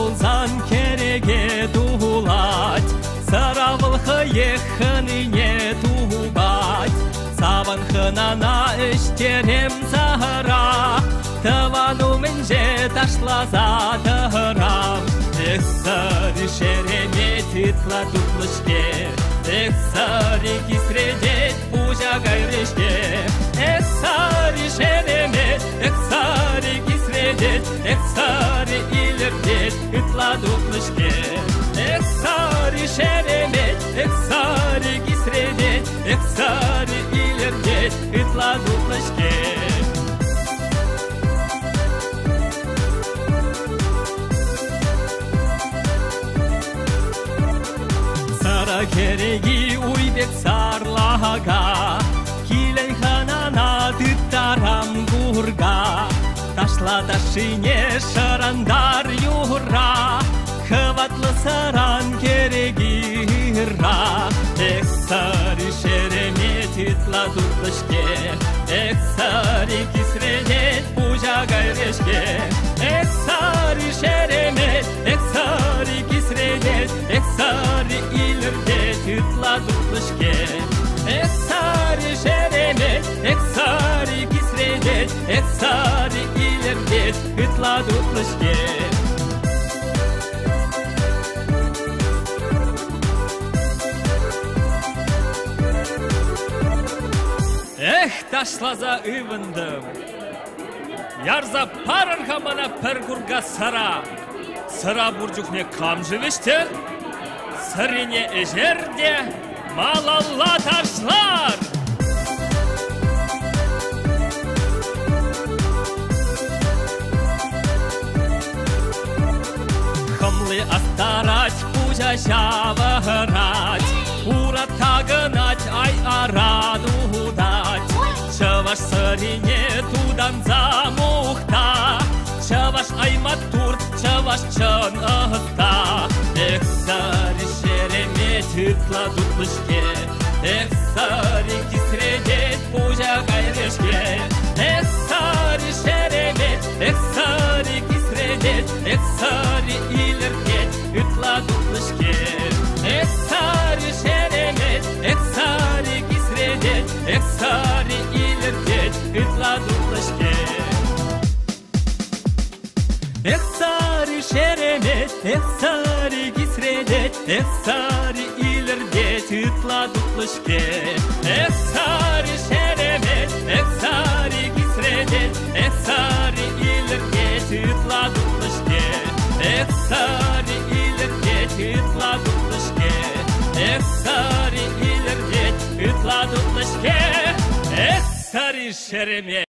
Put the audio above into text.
болзан кереге тугулать, сыравылхы ехыныне тугать, сабынхынана іштерем сахара, тывану менже ташлаза тырам. Эх, сари шеремет итла тутлышке, эх, сари кисредет пужа гайрешке. Эх, сари шеремет, эх, сари кисредет, эх, сари илердет итла тутлышке. Эх, сари шеремет, эх, сари кисредет, эх, сари илердет итла тутлышке. Кереги уйбек сарлага, килейханана тыттарам гурга, ташла ташине шарандар юра, хватлы саран керегира. Эх, сари шеремет итла тутлышке, эх, сари кисредет пужа гайрешке. Эх, сари шеремет, эх, сари кисредет, эх, сари илердет итла тутлышке. Эх, сари шеремет, эх, сари кисредет, эх, сари илердет итла тутлышке. Эх, ташлаза ывындым, ярза парынха мана пір сара, сыра буржукне кам живеште, сырине эжерде малалла ташлар. Хымлы астарать, пужа шавырать, ура тагынать, ай арану удать. Чаваш сырине тудан замухта, чаваш айматур, чаваш чын ығыта. Эх, сари шеремет итла тутлышке, эх, сари кисредет пужа гайрешке. Эх, сари шеремет, эх, сари кисредет, эх, сари илердет итла тутлышке. Эх, сари шеремет, эх, сари кисредет, эх, сари илердет итла тутлышке. Эх, сари шеремет, эх, сари кисредет, эх, сари илердет итла тутлышке. Эх, сари шеремет, эх, сари кисредет, эх, сари илердет итла тутлышке. Эх, сари илердет итла тутлышке. Эх, сари илердет итла тутлышке. Эх, сари шеремет.